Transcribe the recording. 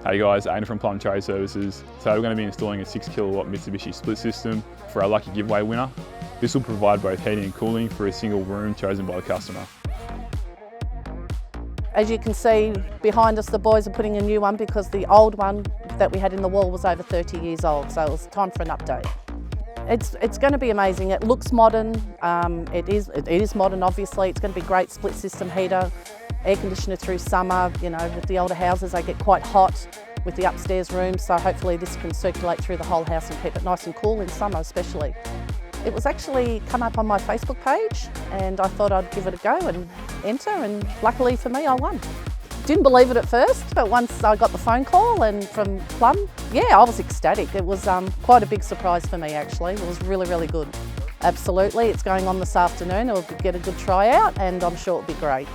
Hey guys, Aiden from Plum Trade Services. Today we're going to be installing a 6 kilowatt Mitsubishi split system for our lucky giveaway winner. This will provide both heating and cooling for a single room chosen by the customer. As you can see behind us, the boys are putting a new one because the old one that we had in the wall was over 30 years old, so it was time for an update. It's going to be amazing. It looks modern. It is modern, obviously. It's going to be great split system heater, air conditioner through summer. You know, with the older houses, they get quite hot with the upstairs rooms, so hopefully this can circulate through the whole house and keep it nice and cool in summer especially. It was actually come up on my Facebook page and I thought I'd give it a go and enter, and luckily for me I won. Didn't believe it at first, but once I got the phone call and from Plum, yeah, I was ecstatic. It was quite a big surprise for me actually. It was really, really good. Absolutely, it's going on this afternoon. We'll get a good try out and I'm sure it'll be great.